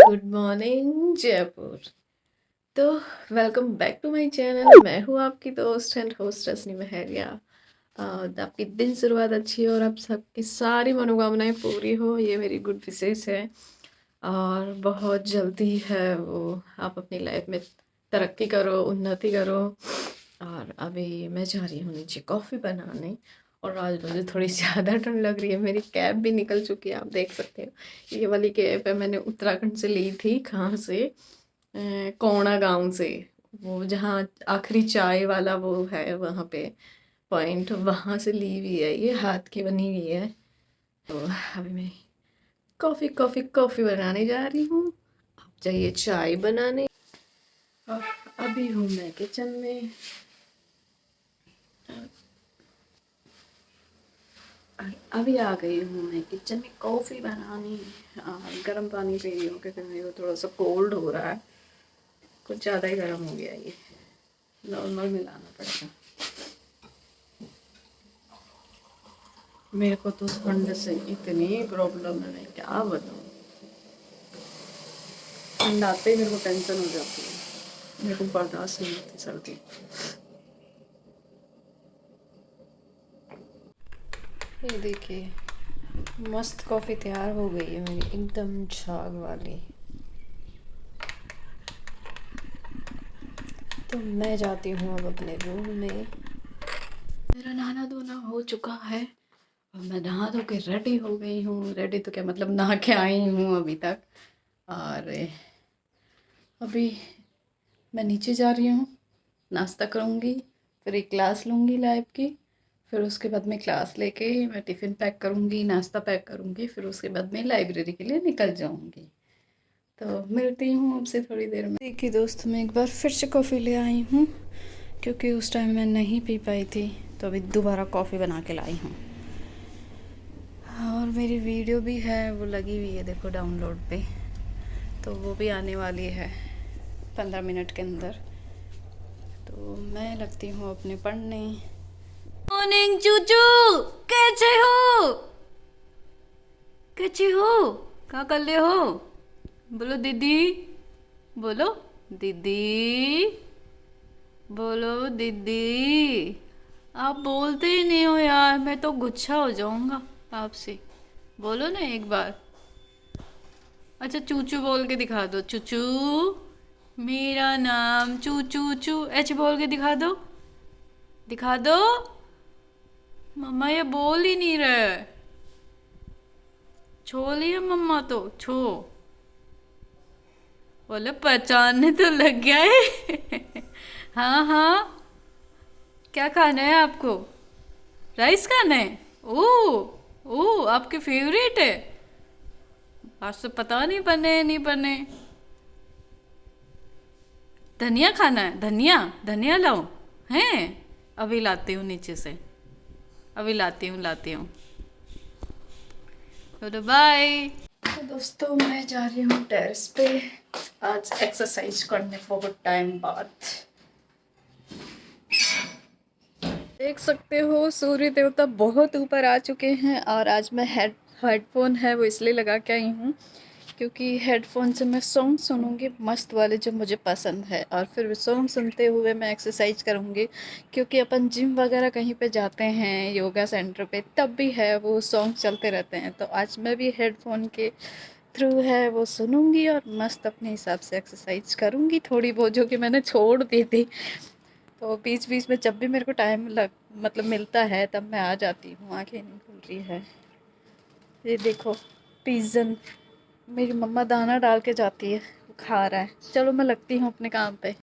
Good morning Jaipur. तो welcome back to my channel. मैं हूँ आपकी दोस्त एंड होस्ट रजनी महरिया। आपकी दिन शुरुआत अच्छी हो और आप सबकी सारी मनोकामनाएं पूरी हो, ये मेरी गुड विशेष है। और बहुत जल्दी है वो आप अपनी लाइफ में तरक्की करो, उन्नति करो। और अभी मैं जा रही हूँ नीचे कॉफ़ी बनाने। और आज मुझे थोड़ी ज़्यादा ठंड लग रही है। मेरी कैब भी निकल चुकी है, आप देख सकते हो। ये वाली कैब है, मैंने उत्तराखंड से ली थी। कहाँ से? कोणा गांव से। वो जहाँ आखिरी चाय वाला वो है, वहाँ पे पॉइंट, वहाँ से ली हुई है। ये हाथ की बनी हुई है। तो अभी मैं कॉफ़ी कॉफ़ी कॉफ़ी बनाने जा रही हूँ। आप जाइए चाय बनाने। और अभी हूँ मैं किचन में। और अभी आ गई हूँ मैं किचन में कॉफ़ी बनानी। गर्म पानी पी रही हूँ क्योंकि मेरे को थोड़ा सा कोल्ड हो रहा है। कुछ ज़्यादा ही गर्म हो गया, ये नॉर्मल मिलाना पड़ेगा। मेरे को तो ठंड से इतनी प्रॉब्लम है, मैं क्या बताऊँ। ठंड आते ही मेरे को टेंशन हो जाती है। मेरे को बर्दाश्त नहीं होती सर्दी। ये देखिए, मस्त कॉफ़ी तैयार हो गई है मेरी, एकदम झाग वाली। तो मैं जाती हूँ अब अपने रूम में। मेरा नहाना धोना हो चुका है और मैं नहा धो के रेडी हो गई हूँ। रेडी तो क्या मतलब, नहा के आई हूँ अभी तक। और अभी मैं नीचे जा रही हूँ, नाश्ता करूँगी, फिर एक क्लास लूँगी लाइव की। फिर उसके बाद में क्लास लेके मैं टिफ़िन पैक करूँगी, नाश्ता पैक करूँगी। फिर उसके बाद में लाइब्रेरी के लिए निकल जाऊँगी। तो मिलती हूँ आपसे थोड़ी देर में। देखिए दोस्त, मैं एक बार फिर से कॉफ़ी ले आई हूँ क्योंकि उस टाइम मैं नहीं पी पाई थी। तो अभी दोबारा कॉफ़ी बना के लाई हूँ। और मेरी वीडियो भी है, वो लगी हुई है, देखो डाउनलोड पे। तो वो भी आने वाली है 15 मिनट के अंदर। तो मैं लगती हूँ अपने पढ़ने। मॉर्निंग चूचू, कैसे हो? कैसे हो? क्या कर रहे हो? बोलो दीदी, बोलो दीदी, बोलो दीदी। आप बोलते ही नहीं हो यार, मैं तो गुस्सा हो जाऊंगा आपसे। बोलो ना एक बार। अच्छा चूचू बोल के दिखा दो। चूचू, मेरा नाम चूचू चू, ऐसे बोल के दिखा दो। दिखा दो। मम्मा ये बोल ही नहीं रहे। छो लिया मम्मा तो छो। बोले पहचानने तो लग गया है। हाँ हाँ, क्या खाना है आपको? राइस खाना है? ओ आपके फेवरेट है। आज तो पता नहीं बने नहीं बने। धनिया खाना है? धनिया, धनिया लाओ। हैं, अभी लाती हूँ नीचे से, अभी लाती हूँ। तो बाय। तो दोस्तों, मैं जा रही हूँ टेरेस पे आज एक्सरसाइज करने बहुत टाइम बाद। देख सकते हो सूर्य देवता बहुत ऊपर आ चुके हैं। और आज मैं हेडफोन है वो इसलिए लगा के आई हूँ क्योंकि हेडफोन से मैं सॉन्ग सुनूंगी मस्त वाले जो मुझे पसंद है। और फिर सॉन्ग सुनते हुए मैं एक्सरसाइज करूँगी क्योंकि अपन जिम वगैरह कहीं पे जाते हैं, योगा सेंटर पे, तब भी है वो सॉन्ग चलते रहते हैं। तो आज मैं भी हेडफोन के थ्रू है वो सुनूंगी और मस्त अपने हिसाब से एक्सरसाइज करूँगी थोड़ी बहुत, जो कि मैंने छोड़ दी थी। तो बीच बीच में जब भी मेरे को टाइम मतलब मिलता है तब मैं आ जाती हूँ। आंखें नहीं खुल रही है। ये देखो पिजन, मेरी मम्मा दाना डाल के जाती है, वो खा रहा है। चलो मैं लगती हूँ अपने काम पे।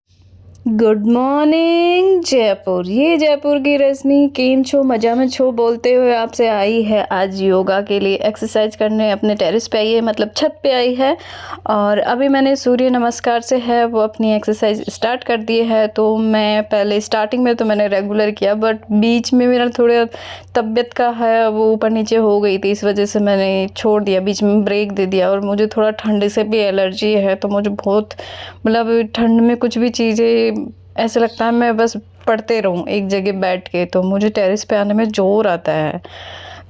Good morning Jaipur. ये जयपुर की रजनी केम छो, मजा में छो बोलते हुए आपसे आई है आज योगा के लिए एक्सरसाइज करने। अपने टेरेस पे आई है, मतलब छत पे आई है। और अभी मैंने सूर्य नमस्कार से है वो अपनी एक्सरसाइज स्टार्ट कर दी है। तो मैं पहले स्टार्टिंग में तो मैंने रेगुलर किया, बट बीच में मेरा थोड़ा तबीयत का है वो ऊपर नीचे हो गई थी, इस वजह से मैंने छोड़ दिया, बीच में ब्रेक दे दिया। और मुझे थोड़ा ठंड से भी एलर्जी है, तो मुझे बहुत मतलब ठंड में कुछ भी चीज़ें ऐसा लगता है मैं बस पढ़ते रहूँ एक जगह बैठ के। तो मुझे टेरेस पे आने में ज़ोर आता है।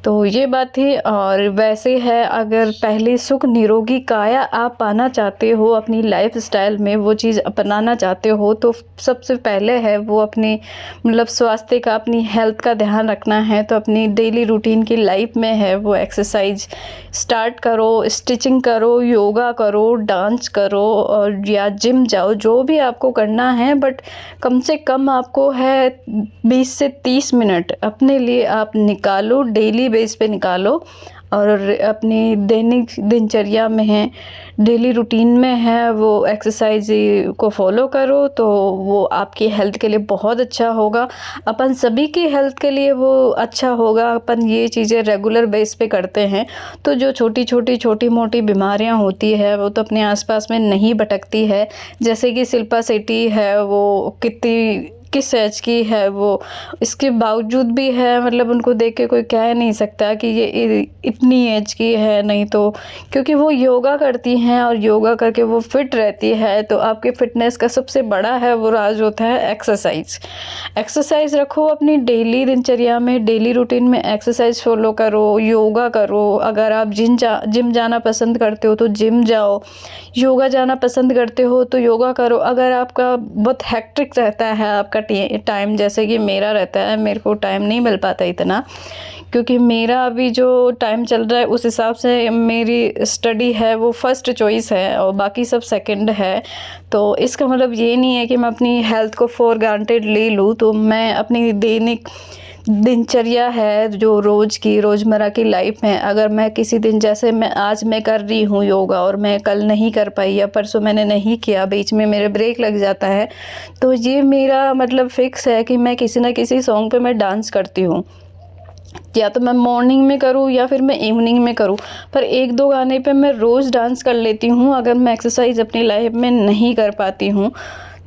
तो ये बात थी। और वैसे है, अगर पहले सुख निरोगी काया आप पाना चाहते हो, अपनी लाइफस्टाइल में वो चीज़ अपनाना चाहते हो, तो सबसे पहले है वो अपनी मतलब स्वास्थ्य का, अपनी हेल्थ का ध्यान रखना है। तो अपनी डेली रूटीन की लाइफ में है वो एक्सरसाइज स्टार्ट करो, स्टिचिंग करो, योगा करो, डांस करो और या जिम जाओ, जो भी आपको करना है। बट कम से कम आपको है 20 से 30 मिनट अपने लिए आप निकालो, डेली बेस पे निकालो। और अपनी दैनिक दिनचर्या में है, डेली रूटीन में है वो एक्सरसाइज को फॉलो करो, तो वो आपकी हेल्थ के लिए बहुत अच्छा होगा। अपन सभी की हेल्थ के लिए वो अच्छा होगा। अपन ये चीज़ें रेगुलर बेस पे करते हैं तो जो छोटी मोटी बीमारियां होती है वो तो अपने आसपास में नहीं भटकती है। जैसे कि शिल्पा शेट्टी है, वो किस एज की है वो, इसके बावजूद भी है मतलब उनको देख के कोई कह नहीं सकता कि ये इतनी एज की है। नहीं तो क्योंकि वो योगा करती हैं और योगा करके वो फिट रहती है। तो आपके फिटनेस का सबसे बड़ा है वो राज होता है एक्सरसाइज। एक्सरसाइज रखो अपनी डेली दिनचर्या में, डेली रूटीन में एक्सरसाइज फॉलो करो, योगा करो। अगर आप जिम जाना पसंद करते हो तो जिम जाओ, योगा जाना पसंद करते हो तो योगा करो। अगर आपका बहुत हेक्टिक रहता है आपका टाइम, जैसे कि मेरा रहता है, मेरे को टाइम नहीं मिल पाता इतना, क्योंकि मेरा अभी जो टाइम चल रहा है उस हिसाब से मेरी स्टडी है वो फर्स्ट चॉइस है और बाकी सब सेकंड है। तो इसका मतलब ये नहीं है कि मैं अपनी हेल्थ को फॉर ग्रांटेड ले लूँ। तो मैं अपनी दैनिक दिनचर्या है जो रोज़मर्रा की लाइफ में, अगर मैं किसी दिन, जैसे आज मैं कर रही हूँ योगा और मैं कल नहीं कर पाई या परसों मैंने नहीं किया, बीच में मेरे ब्रेक लग जाता है, तो ये मेरा मतलब फिक्स है कि मैं किसी ना किसी सॉन्ग पे मैं डांस करती हूँ। या तो मैं मॉर्निंग में करूँ या फिर मैं इवनिंग में करूँ, पर एक दो गाने पे मैं रोज़ डांस कर लेती हूँ अगर मैं एक्सरसाइज अपनी लाइफ में नहीं कर पाती हूँ।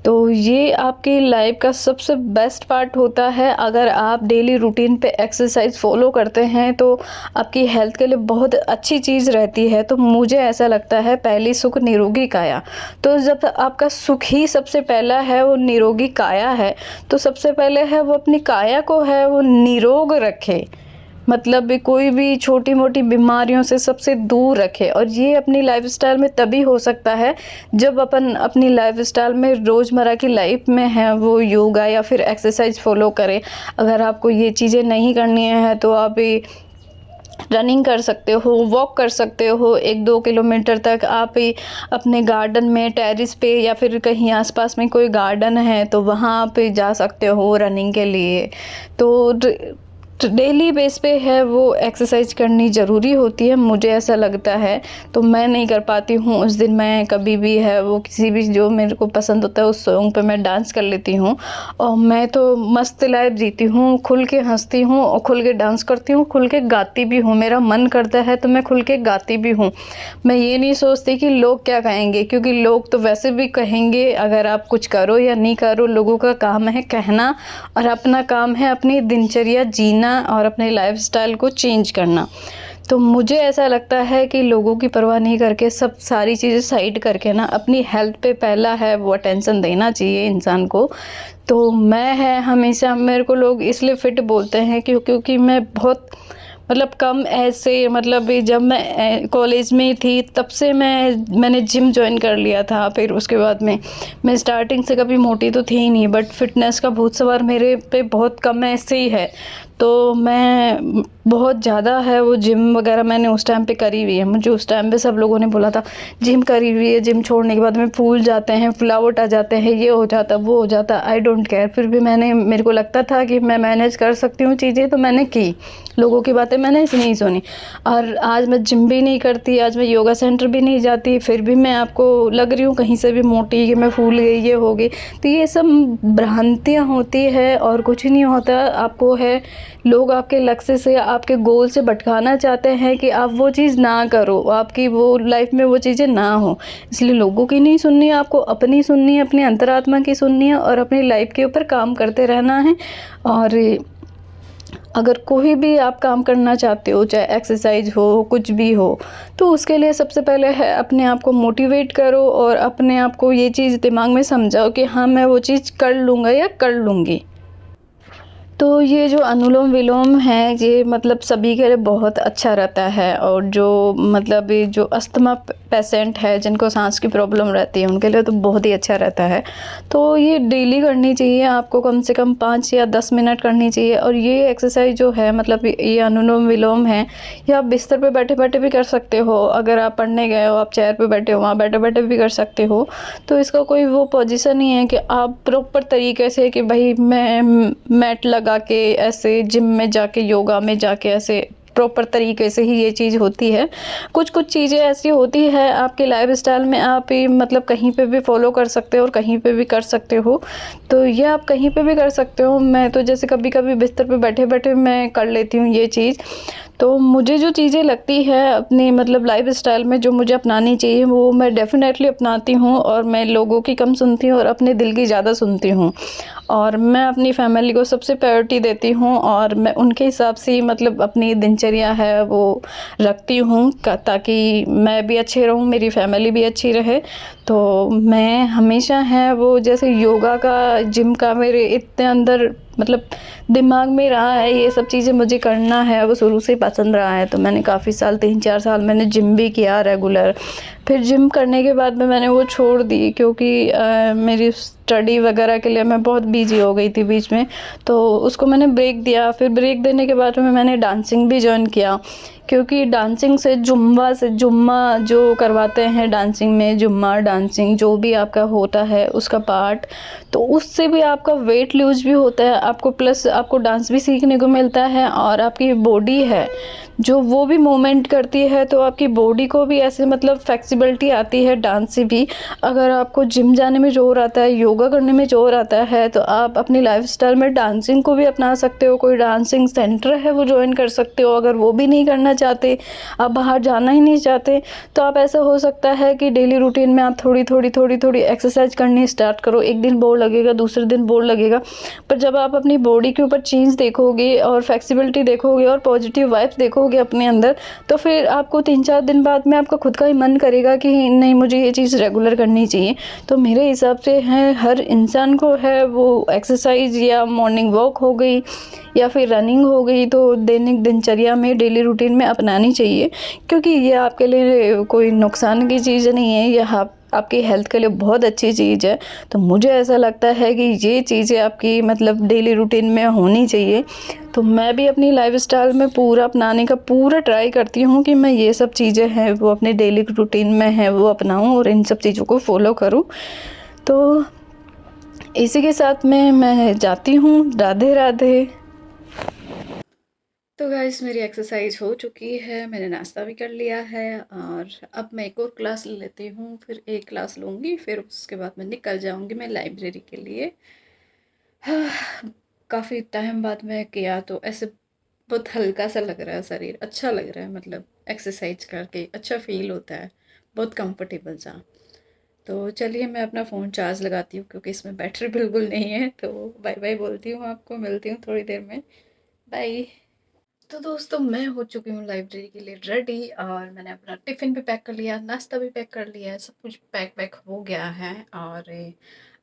तो ये आपकी लाइफ का सबसे बेस्ट पार्ट होता है। अगर आप डेली रूटीन पे एक्सरसाइज फॉलो करते हैं तो आपकी हेल्थ के लिए बहुत अच्छी चीज़ रहती है। तो मुझे ऐसा लगता है पहली सुख निरोगी काया, तो जब आपका सुख ही सबसे पहला है वो निरोगी काया है, तो सबसे पहले है वो अपनी काया को है वो निरोग रखे, मतलब कोई भी छोटी मोटी बीमारियों से सबसे दूर रखे। और ये अपनी लाइफस्टाइल में तभी हो सकता है जब अपन अपनी लाइफस्टाइल में रोज़मर्रा की लाइफ में है वो योगा या फिर एक्सरसाइज फॉलो करें। अगर आपको ये चीज़ें नहीं करनी है तो आप रनिंग कर सकते हो, वॉक कर सकते हो 1-2 किलोमीटर तक। आप अपने गार्डन में, टेरेस पे या फिर कहीं आसपास में कोई गार्डन है तो वहाँ पे जा सकते हो रनिंग के लिए। तो डेली बेस पे है वो एक्सरसाइज करनी ज़रूरी होती है, मुझे ऐसा लगता है। तो मैं नहीं कर पाती हूँ उस दिन, मैं कभी भी है वो किसी भी जो मेरे को पसंद होता है उस सॉन्ग पे मैं डांस कर लेती हूँ और मैं तो मस्त लाइफ जीती हूँ, खुल के हंसती हूँ और खुल के डांस करती हूँ, खुल के गाती भी हूँ। मेरा मन करता है तो मैं खुल के गाती भी हूँ। मैं ये नहीं सोचती कि लोग क्या कहेंगे, क्योंकि लोग तो वैसे भी कहेंगे अगर आप कुछ करो या नहीं करो। लोगों का काम है कहना और अपना काम है अपनी दिनचर्या जीना और अपने लाइफस्टाइल को चेंज करना। तो मुझे ऐसा लगता है कि लोगों की परवाह नहीं करके, सब सारी चीज़ें साइड करके ना अपनी हेल्थ पे पहला है वो अटेंशन देना चाहिए इंसान को। तो मैं है हमेशा, मेरे को लोग इसलिए फिट बोलते हैं क्योंकि मैं बहुत मतलब कम ऐसे, मतलब जब मैं कॉलेज में थी तब से मैंने जिम ज्वाइन कर लिया था। फिर उसके बाद में मैं स्टार्टिंग से कभी मोटी तो थी ही नहीं, बट फिटनेस का भूत सवार मेरे पे बहुत कम ऐसे ही है। तो मैं बहुत ज़्यादा है वो जिम वगैरह मैंने उस टाइम पे करी हुई है। मुझे उस टाइम पे सब लोगों ने बोला था जिम करी हुई है, जिम छोड़ने के बाद में फूल जाते हैं, फुलावट आ जाते हैं, ये हो जाता वो हो जाता। आई डोंट केयर, फिर भी मेरे को लगता था कि मैं मैनेज कर सकती हूँ चीज़ें, तो मैंने की। लोगों की बातें मैंने नहीं सुनी और आज मैं जिम भी नहीं करती, आज मैं योगा सेंटर भी नहीं जाती, फिर भी मैं आपको लग रही हूँ कहीं से भी मोटी कि मैं फूल गई, ये हो गई। तो ये सब भ्रांतियाँ होती है और कुछ नहीं होता। आपको है लोग आपके लक्ष्य से, आपके गोल से भटकाना चाहते हैं कि आप वो चीज़ ना करो, आपकी वो लाइफ में वो चीज़ें ना हो। इसलिए लोगों की नहीं सुननी है, आपको अपनी सुननी है, अपनी अंतरात्मा की सुननी है और अपनी लाइफ के ऊपर काम करते रहना है। और अगर कोई भी आप काम करना चाहते हो, चाहे एक्सरसाइज हो, कुछ भी हो, तो उसके लिए सबसे पहले है अपने आप को मोटिवेट करो और अपने आप को ये चीज़ दिमाग में समझाओ कि हाँ मैं वो चीज़ कर लूँगा या कर लूँगी। तो ये जो अनुलोम विलोम है ये मतलब सभी के लिए बहुत अच्छा रहता है, और जो मतलब ये जो अस्थमा पेशेंट है जिनको सांस की प्रॉब्लम रहती है उनके लिए तो बहुत ही अच्छा रहता है। तो ये डेली करनी चाहिए आपको, कम से कम 5 या 10 मिनट करनी चाहिए। और ये एक्सरसाइज जो है मतलब ये अनुलोम विलोम है, ये आप बिस्तर पे बैठे बैठे भी कर सकते हो। अगर आप पढ़ने गए हो, आप चेयर पे बैठे हो, वहाँ बैठे बैठे भी कर सकते हो। तो इसका कोई वो पोजीशन नहीं है कि आप प्रॉपर तरीके से कि भाई मैं मैट लगा के ऐसे जिम में जाके, योगा में जाके ऐसे प्रॉपर तरीके से ही ये चीज़ होती है। कुछ कुछ चीज़ें ऐसी होती है आपके लाइफस्टाइल में, आप ये मतलब कहीं पे भी फॉलो कर सकते हो और कहीं पे भी कर सकते हो। तो ये आप कहीं पे भी कर सकते हो। मैं तो जैसे कभी कभी बिस्तर पे बैठे बैठे मैं कर लेती हूँ ये चीज़। तो मुझे जो चीज़ें लगती है अपनी मतलब लाइफस्टाइल में जो मुझे अपनानी चाहिए वो मैं डेफ़िनेटली अपनाती हूँ, और मैं लोगों की कम सुनती हूँ और अपने दिल की ज़्यादा सुनती हूँ। और मैं अपनी फैमिली को सबसे प्रायोरिटी देती हूँ, और मैं उनके हिसाब से ही मतलब अपनी दिनचर्या है वो रखती हूँ ताकि मैं भी अच्छी रहूँ, मेरी फैमिली भी अच्छी रहे। तो मैं हमेशा है वो जैसे योगा का, जिम का मेरे इतने अंदर मतलब दिमाग में रहा है, ये सब चीज़ें मुझे करना है, वो शुरू से ही पसंद रहा है। तो मैंने काफ़ी साल 3-4 साल मैंने जिम भी किया रेगुलर। फिर जिम करने के बाद में मैंने वो छोड़ दी क्योंकि मेरी स्टडी वगैरह के लिए मैं बहुत बिजी हो गई थी बीच में, तो उसको मैंने ब्रेक दिया। फिर ब्रेक देने के बाद में मैंने डांसिंग भी जॉइन किया, क्योंकि डांसिंग से जुम्मा जो करवाते हैं डांसिंग में, जुम्मा डांसिंग जो भी आपका होता है उसका पार्ट, तो उससे भी आपका वेट लूज भी होता है आपको, प्लस आपको डांस भी सीखने को मिलता है, और आपकी बॉडी है जो वो भी मूवमेंट करती है, तो आपकी बॉडी को भी ऐसे मतलब फ्लेक्सिबिलिटी आती है डांस से भी। अगर आपको जिम जाने में जोर आता है, योगा करने में जोर आता है, तो आप अपनी लाइफस्टाइल में डांसिंग को भी अपना सकते हो। कोई डांसिंग सेंटर है वो ज्वाइन कर सकते हो। अगर वो भी नहीं करना चाहते, आप बाहर जाना ही नहीं चाहते, तो आप ऐसा हो सकता है कि डेली रूटीन में आप थोड़ी एक्सरसाइज करनी स्टार्ट करो। एक दिन बोर लगेगा, दूसरे दिन बोर लगेगा, पर जब आप अपनी बॉडी के ऊपर चेंज देखोगे और फ्लेक्सिबिलिटी देखोगे और पॉजिटिव वाइब्स देखोगे अपने अंदर, तो फिर आपको 3-4 दिन बाद में आपका खुद का ही मन करेगा कि नहीं, मुझे ये चीज़ रेगुलर करनी चाहिए। तो मेरे हिसाब से है हर इंसान को है वो एक्सरसाइज या मॉर्निंग वॉक हो गई या फिर रनिंग हो गई, तो दैनिक दिनचर्या में डेली रूटीन में अपनानी चाहिए, क्योंकि ये आपके लिए कोई नुकसान की चीज़ नहीं है, ये आपकी हेल्थ के लिए बहुत अच्छी चीज़ है। तो मुझे ऐसा लगता है कि ये चीज़ें आपकी मतलब डेली रूटीन में होनी चाहिए। तो मैं भी अपनी लाइफस्टाइल में पूरा अपनाने का पूरा ट्राई करती हूँ कि मैं ये सब चीज़ें हैं वो अपने डेली रूटीन में है वो अपनाऊँ और इन सब चीज़ों को फॉलो करूँ। तो इसी के साथ में मैं जाती हूँ। राधे राधे। तो गाइस मेरी एक्सरसाइज हो चुकी है, मैंने नाश्ता भी कर लिया है, और अब मैं एक और क्लास ले लेती हूँ, फिर एक क्लास लूँगी, फिर उसके बाद मैं निकल जाऊँगी मैं लाइब्रेरी के लिए। काफ़ी टाइम बाद मैं किया तो ऐसे बहुत हल्का सा लग रहा है, शरीर अच्छा लग रहा है, मतलब एक्सरसाइज करके अच्छा फील होता है, बहुत कंफर्टेबल सा। तो चलिए मैं अपना फ़ोन चार्ज लगाती हूँ क्योंकि इसमें बैटरी बिल्कुल नहीं है। तो बाय बाय बोलती हूँ, आपको मिलती हूँ थोड़ी देर में। बाय। तो दोस्तों मैं हो चुकी हूँ लाइब्रेरी के लिए रेडी, और मैंने अपना टिफ़िन भी पैक कर लिया, नाश्ता भी पैक कर लिया है, सब कुछ पैक पैक हो गया है। और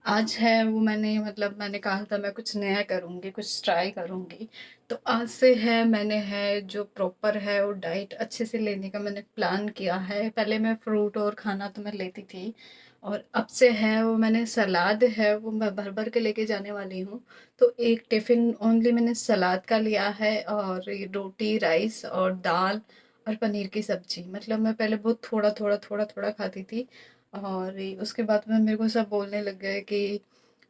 आज है वो मैंने मतलब मैंने कहा था मैं कुछ नया करूँगी, कुछ ट्राई करूँगी। तो आज से है मैंने है जो प्रॉपर है वो डाइट अच्छे से लेने का मैंने प्लान किया है। पहले मैं फ्रूट और खाना तो मैं लेती थी, और अब से है वो मैंने सलाद है वो मैं भर भर के लेके जाने वाली हूँ। तो एक टिफ़िन ओनली मैंने सलाद का लिया है, और ये रोटी, राइस और दाल और पनीर की सब्ज़ी। मतलब मैं पहले बहुत थोड़ा-थोड़ा खाती थी, और ये उसके बाद में मेरे को सब बोलने लग गए कि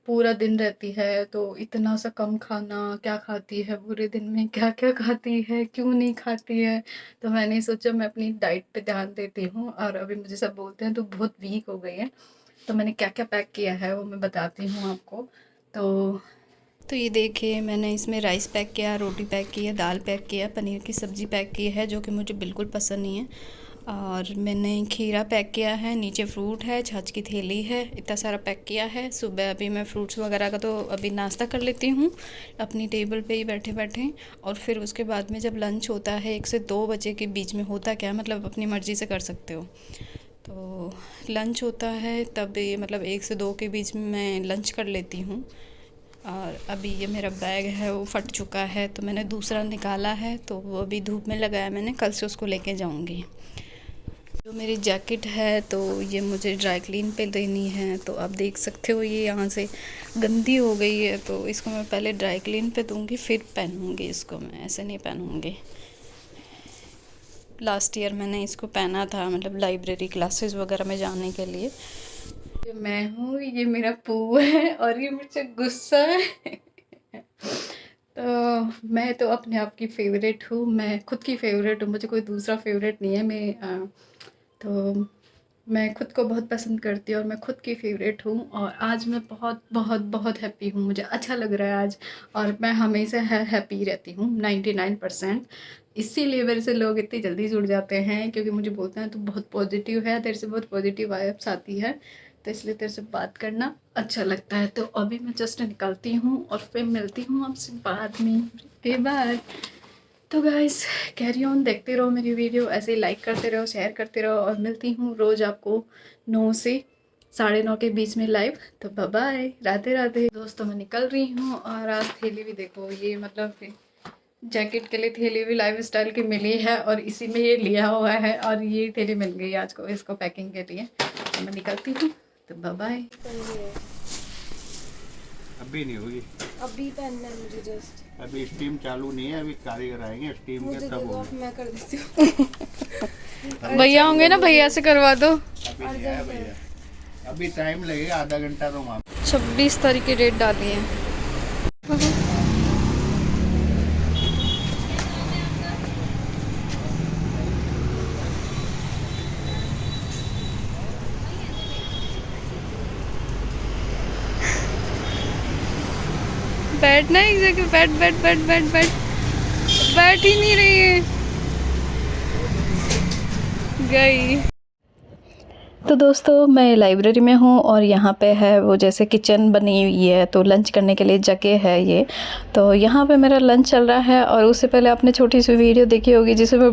पूरा दिन रहती है तो इतना सा कम खाना, क्या खाती है पूरे दिन में, क्या-क्या खाती है, क्यों नहीं खाती है? तो मैंने सोचा मैं अपनी डाइट पे ध्यान देती हूँ, और अभी मुझे सब बोलते हैं तू बहुत वीक हो गई है। तो मैंने क्या-क्या पैक किया है वो मैं बताती हूँ आपको। तो ये देखिए मैंने इसमें राइस पैक किया, रोटी पैक की है, दाल पैक किया, पनीर की सब्ज़ी पैक की है जो कि मुझे बिल्कुल पसंद नहीं है, और मैंने खीरा पैक किया है, नीचे फ्रूट है, छाछ की थैली है, इतना सारा पैक किया है। सुबह अभी मैं फ्रूट्स वगैरह का तो अभी नाश्ता कर लेती हूँ अपनी टेबल पे ही बैठे बैठे, और फिर उसके बाद में जब लंच होता है 1 से 2 बजे के बीच में होता क्या है मतलब अपनी मर्ज़ी से कर सकते हो। तो लंच होता है तब ये मतलब 1 से 2 के बीच में मैं लंच कर लेती हूँ। और अभी ये मेरा बैग है वो फट चुका है, तो मैंने दूसरा निकाला है, तो वो अभी धूप में लगाया मैंने, कल से उसको लेके जाऊंगी। जो मेरी जैकेट है तो ये मुझे ड्राई क्लीन पे देनी है, तो आप देख सकते हो ये यहाँ से गंदी हो गई है, तो इसको मैं पहले ड्राई क्लीन पे दूंगी फिर पहनूंगी इसको, मैं ऐसे नहीं पहनूंगी। लास्ट ईयर मैंने इसको पहना था, मतलब लाइब्रेरी क्लासेस वगैरह में जाने के लिए। ये मैं हूँ, ये मेरा पू है और ये मुझसे गुस्सा है। तो मैं तो अपने आप की फ़ेवरेट हूँ, मैं खुद की फ़ेवरेट हूँ, मुझे कोई दूसरा फ़ेवरेट नहीं है। तो मैं खुद को बहुत पसंद करती हूँ और मैं खुद की फ़ेवरेट हूँ, और आज मैं बहुत बहुत बहुत हैप्पी हूँ, मुझे अच्छा लग रहा है आज। और मैं हमेशा हैप्पी रहती हूँ 99%। इसीलिए मेरे से लोग इतनी जल्दी जुड़ जाते हैं, क्योंकि मुझे बोलते हैं तू बहुत पॉजिटिव है, तेरे से बहुत पॉजिटिव वाइब्स आती है, तो इसलिए तेरे से बात करना अच्छा लगता है। तो अभी मैं जस्ट निकलती हूँ और फिर मिलती हूँ आपसे बाद में। के बाद तो गाइस कैरी ऑन, देखते रहो मेरी वीडियो, ऐसे ही लाइक करते रहो, शेयर करते रहो, और मिलती हूँ रोज़ आपको 9 से 9:30 के बीच में लाइव। तो बाय बाय, राधे राधे दोस्तों। मैं निकल रही हूँ और आज थैली भी देखो, ये मतलब जैकेट के लिए थैली भी लाइफ स्टाइल की मिली है, और इसी में ये लिया हुआ है, और ये थैली मिल गई आज को इसको पैकिंग के लिए। तो मैं निकलती हूँ, तो बाय बाय। अभी नहीं होगी, अभी पहनना है मुझे जस्ट। अभी स्टीम चालू नहीं है, अभी कारीगर आएंगे स्टीम के तब होगी। मैं कर देती हूँ। भैया होंगे ना, भैया से करवा दो। अभी नहीं आया भैया, अभी टाइम लगेगा, आधा घंटा तो वहाँ। 26 तारीख की डेट डाली है। बैठना एक जगह, बैठ बैठ बैठ बैठ बैठ, बैठ ही नहीं रही है, गई। तो दोस्तों मैं लाइब्रेरी में हूँ, और यहाँ पे है वो जैसे किचन बनी हुई है, तो लंच करने के लिए जगह है ये। तो यहाँ पे मेरा लंच चल रहा है, और उससे पहले आपने छोटी सी वीडियो देखी होगी जिसमें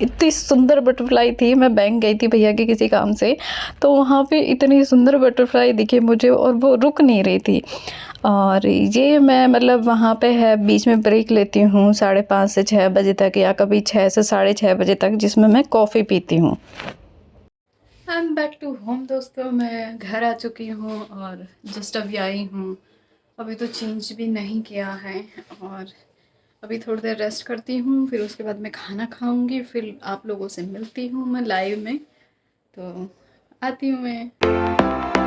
इतनी सुंदर बटरफ्लाई थी। मैं बैंक गई थी भैया के किसी काम से, तो वहाँ पे इतनी सुंदर बटरफ्लाई दिखी मुझे, और वो रुक नहीं रही थी। और ये मैं मतलब वहाँ पे है बीच में ब्रेक लेती हूँ 5:30 से 6 बजे तक, या कभी 6 से 6:30 बजे तक, जिसमें मैं कॉफ़ी पीती हूँ। I am back to home दोस्तों, मैं घर आ चुकी हूँ और जस्ट अभी आई हूँ। अभी तो चेंज भी नहीं किया है, और अभी थोड़ी देर रेस्ट करती हूँ, फिर उसके बाद मैं खाना खाऊंगी, फिर आप लोगों से मिलती हूँ मैं लाइव में। तो आती हूँ मैं।